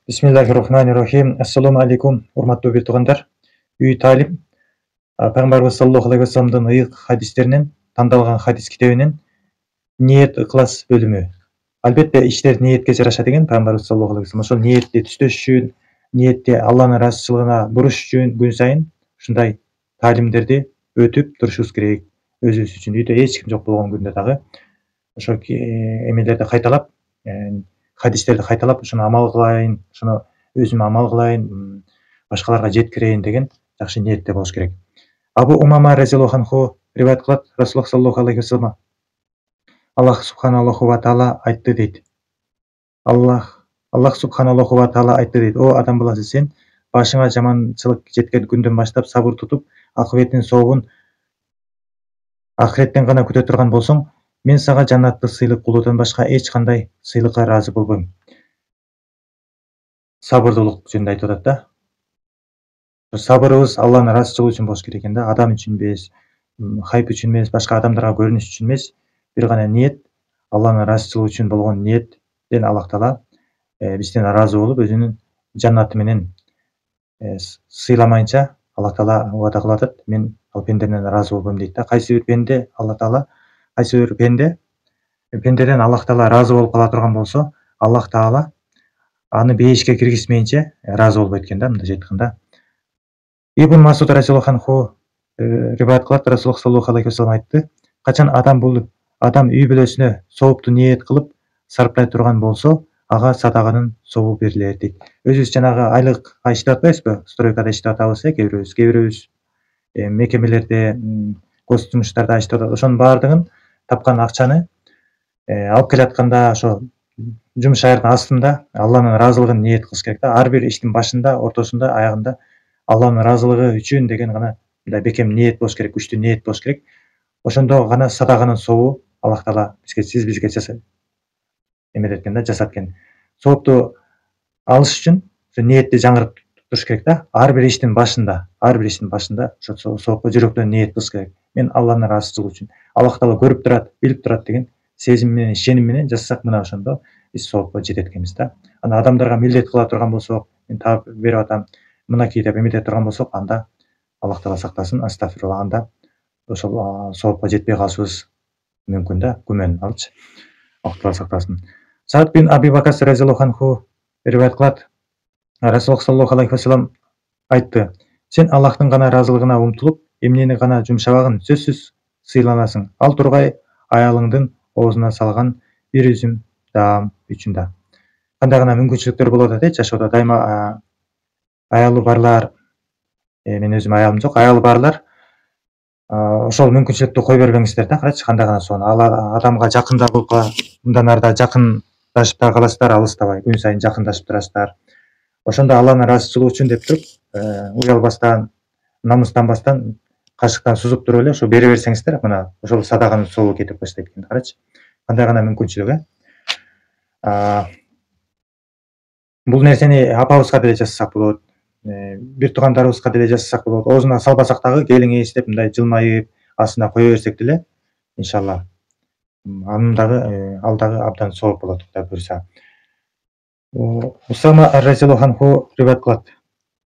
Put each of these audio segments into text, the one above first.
Bismillahirrahmanirrahim. Assalamu alaikum, урматтуу бир туугандар. Үй талим Пайгамбарыбыз саллаллаху алейхи вассаламдын ыйык хадистеринен тандалган хадис китебинен ниет ыклас бөлүмү. Албетте иштер ниетке жараша деген Пайгамбарыбыз саллаллаху алейхи вассалам ошол ниетти түзөш үчүн, ниетти Алланын ыраазычылыгына буруш үчүн күн сайын ушундай таалимдерди өтүп турушубуз керек. Өзүбүз үчүн үйдө эч ким жок болгон күндө дагы ошо эмелерди кайталап, хадистерди кайталап ошону амал кылайын, ошону өзүм амал кылайын, башкаларга жеткирейин деген жакшы ниетте болуш керек. Абу Умама разияллаху анху риваят кылат, Расулуллах саллаллаху алейхи вассалам Аллах субханаллаху ва таала айтты дейт. Аллах субханаллаху ва таала айтты дейт. О адам баласы, сен башыңа жаманчылык жеткен күндөн баштап сабыр тутуп, акыбеттин сообун ахиреттен гана күтө турган болсоң, мен сага жаннатты сыйлык кылуудан башка эч кандай сыйлыкка ыраазы болбойм. Сабырдуулук жөнүндө айтып атат да. Сабырыбыз Алланын ыраазычылыгы үчүн болуш керек экен да, адам үчүн эмес, хайп үчүн эмес, башка адамдарга көрүнүш үчүн эмес, бир гана ниет, Алланын ыраазычылыгы үчүн болгон ниеттен Аллах таала бизден ыраазы болуп, өзүнүн жаннаты менен сыйламайынча Аллах таала убада кылып атат. Мен ал пендемден ыраазы болбойм дейт да. Кайсы бир пенде Аллах таала, кайсы бир пендеден Аллах таала ыраазы болуп кала турган болсо, Аллах таала аны бейишке киргизмейинче ыраазы болбойт экен да, мындайча айтканда. Ибн Масуд разияллаху анху риваят кылат, Расулуллах саллаллаху алейхи вассалам айтты: качан адам үй бүлөсүнө соопту ниет кылып сарптай турган болсо, ага садаганын сообу берилет дейт. Өзүбүз жанагы айлыкка иштеп атпайбызбы? Стройкада иштеп атабыз, кээ бирөөбүз мекемелерде, гос жумуштарда иштеп атат. Ошонун баардыгын тапкан акчаны алып келатканда ошо жумуш шаярдын астында Алланын ыраазылыгын ниет кылыш керек да. Ар бир иштин башында, ортосунда, аягында Алланын ыраазылыгы үчүн деген гана мындай бекем ниет болуш керек, күчтүү ниет болуш керек. Ошондо гана садаганын сообу Аллах таала бизге эмелет экен да, жасат экен. Соопту алыш үчүн ниетти жаңырып туруш керек да. Ар бир иштин башында ошо соопко жүрөктөн ниет кылыш керек. Мен Алланын ыраазычылыгы үчүн, Аллах таала көрүп турат, билип турат деген сезим менен, ишеним менен жасасак, мына ошондо биз соопко жетет экенбиз да. Аны адамдарга милдет кыла турган болсок, мен таап берип атам, мынакей деп эмете турган болсок, анда Аллах таала сактасын, астагфирулла, анда ошол соопко жетпей калышыбыз мүмкүн да, күмөн алчы. Аллах таала сактасын. Саад бин Аби Вакас разияллаху анху риваят кылат, Расулуллах саллаллаху алейхи вассалам айтты: сен Аллахтын гана ыраазылыгына умтулуп, эмнени гана жумшабагын сөзсүз сыйланасың. Ал тургай аялыңдын оозуна салган бир үзүм даам үчүн да. Кандай гана мүмкүнчүлүктөр болуп атат жашоодо, дайыма аялы барлар, мен өзүм аялым жок, аялы барлар ошол мүмкүнчүлүктү кой бербеңиздер да. Карачы, кандай гана сонун адамга жакында болуп мындан ары да жакындашып да каласыздар, алыстабай күн сайын жакындашып турасыздар. Ошондо Алланын ыраазычылыгы үчүн деп туруп, уялбастан, намыстанбастан, кашыктан сузуп туруп эле ошо бере берсеңиздер, мына ошол садаганын сообу кетип баштайт экен. Карачы, кандай гана мүмкүнчүлүк, Бул нерсени апабызга деле жасасак болот, бир туугандарыбызга деле жасасак болот. Оозуна салбасак дагы келиңиз деп мындай жылмайып астына кое берсек деле, иншалла, ал дагы абдан сооп болот, Кудай буйруса. Усама разияллаху анху риваят кылат: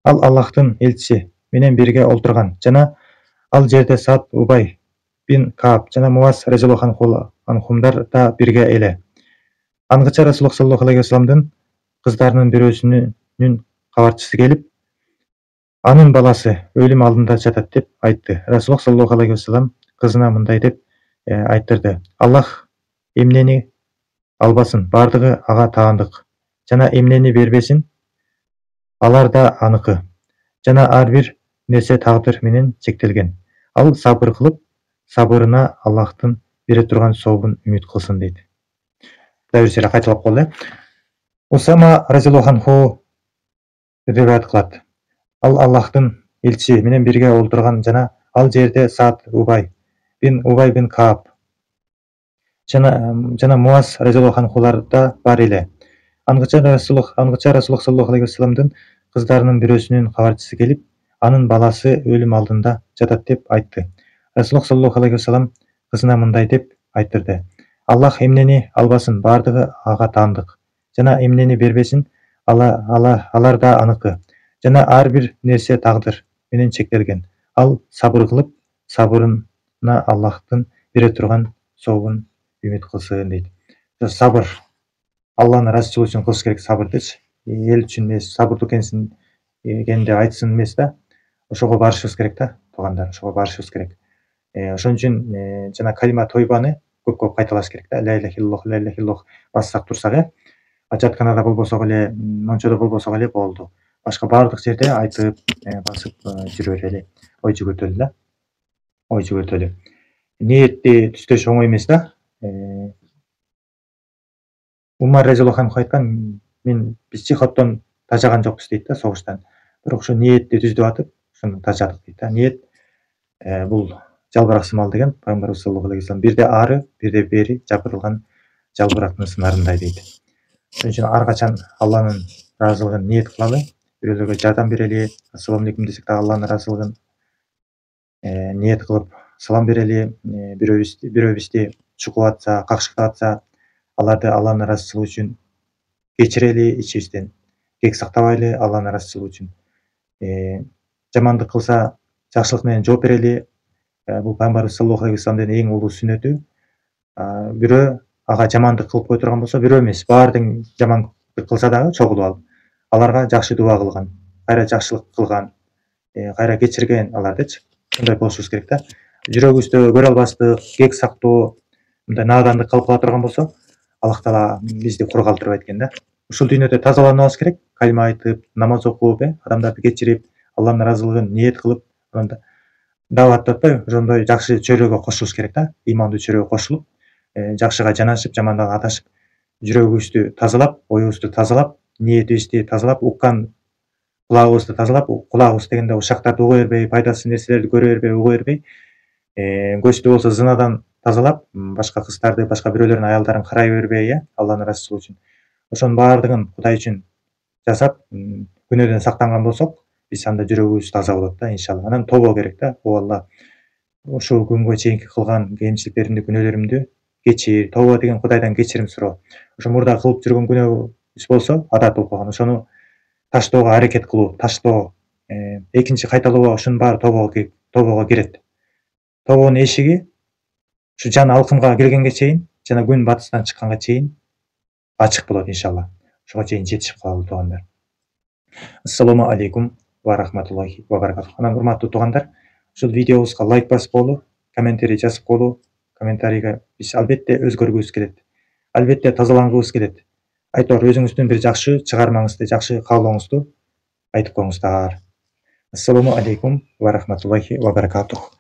ал Аллахтын элчиси менен бирге олтурган жана ал жерде Саад Убай бин Кааб жана Муаз разияллаху анхумдар да бирге эле. Ангыча Расулуллах саллаллаху алейхи вассаламдын кыздарынын бирөөсүнүн кабарчысы келип, анын баласы өлүм алдында жатат деп айтты. Расулуллах саллаллаху алейхи вассалам кызына мындай деп айттырды: Аллах эмнени албасын, бардыгы ага таандык, жана эмнени бербесин, алар да аныкы, жана ар бир нерсе тагдыр менен чектелген. Ал сабыр кылып, сабырына Аллахтын бере турган сообун үмүт кылсын дейт. Кудай буйруса кайталап коелу. Усама разияллаху анху риваят кылат: ал Аллахтын элчиси менен бирге олтурган жана ал жерде Саад Убай бин Кааб жана Муаз разияллаху анхулар да бар эле. Ангыча Расулуллах саллаллаху алейхи вассаламдын кыздарынын бирөөсүнүн кабарчысы келип, анын баласы өлүм алдында жатат деп айтты. Расулуллах саллаллаху алейхи вассалам кызына мындай деп айттырды: Аллах эмнени албасын, бардыгы ага таандык, жана эмнени бербесин, аларда аныкы. Жана ар бир нерсе тагдыр менен чектелген. Ал сабыр кылып, сабырына Аллахтын бере турган сообун үмүт кылсын дейт. Сабыр. Алланы ыраазычылык үчүн кылыш керек сабырдычы. Эл үчүн эмес, сабырдуу экенди айтсын эмес да. Ошого барышыбыз керек да, туугандар, ошого барышыбыз керек. Ошон үчүн жана калима тойбаны көп кайталаш керек да. Ла иляха иллаллах, ла иляха иллаллах бассак турсак, жатканада болбосок эле, мончодо болбосок эле болду. Башка баардык жерде айтып, басып жүрө берели. Ой жүгүртөлү да. Ой жүгүртөлү. Ниетти түздөш оңой эмес да. Умар разияллаху анху айткан, биз жихадтан тажаган жокпуз дейт да, согуштан. Бирок ошо ниетти түздөп атып, ошону тажадык дейт да. Ниет бул жалбырак сымал деген Пайгамбарыбыз саллаллаху алейхи вассалам бирде ары, бирде бери жапырылган жалбырактын сыңарындай дейт. Ошон үчүн ар качан Алланын ыраазылыгын ниет кылалы, бирөөлөргө жардам берели, ассалам алейкум десек да Алланын ыраазылыгын ниет кылып салам берели, бирөө бизди чукуп атса, какшыктап атса, аларды Алланын ыраазычылыгы үчүн кечирели, ичибизден кек сактабайлы Алланын ыраазычылыгы үчүн. Жамандык кылса, жакшылык менен жооп берели. Бул Пайгамбарыбыз саллаллаху алейхи вассаламдын эң улуу сүннөтү. Бирөө ага жамандык кылып кое турган болсо, бирөө эмес, баардык жамандык кылса дагы чогулуп алып, аларга жакшы дуба кылган, кайра жакшылык кылган, кайра кечирген алардычы. Ушундай болушубуз керек да. Жүрөгүбүздө көрө албастык, кек сактоо, мындай наадандык кылып кала турган болсо, Аллах Таала бизди кур калтырбайт экен да. Ушул дүйнөдө тазаланыбыз керек, калима айтып, намаз окуп, адамдарды кечирип, Алланын ыраазылыгын ниет кылып, дааваттатпай, ошондой жакшы чөйрөгө кошулуш керек да. Имандуу чөйрөгө кошулуп, жакшыга жанашып, жамандан адашып, жүрөгүбүздү тазалап, оюбузду тазалап, ниетибизди тазалап, уккан кулагыбызды тазалап, кулагыбыз дегенде ушактарды уга бербей, пайдасыз нерселерди көрө бербей, уга бербей, көздү болсо зынадан тазалап, башка кыздарды, башка бирөөлөрдүн аялдарын карай бербей, Алланын ыраазычылыгы үчүн. Ошонун баардыгын Кудай үчүн жасап, күнөөдөн сактанган болсок, биз анда жүрөгүбүз таза болот да, иншалла. Анан тобо керек да. О Алла, ушул күнгө чейинки кылган кемчиликтеримди, күнөөлөрүмдү кечир. Тобо деген Кудайдан кечирим суроо. Ошо мурда кылып жүргөн күнөөбүз болсо, адат болуп калган. Ошону таштоого аракет кылуу, таштоо, экинчи кайталоо, ошонун баары тобого кирет. Тобонун эшиги ушу жан алкымга киргенге чейин, жана күн батыстан чыкканга чейин ачык болот иншалла. Ошого чейин жетишип калалы туугандар. Ассаламу алейкум ва рахматуллахи ва баракатух. Анан урматтуу туугандар, ушул видеобузга лайк басып коелу, комментарий жазып коелу. Комментарийге биз албетте өзгөргүбүз келет. Албетте тазалангыбыз келет. Айтор өзүңүздүн бир жакшы чыгармаңызды, жакшы каалооңузду айтып коюңуздар. Ассаламу алейкум ва рахматуллахи ва баракатух.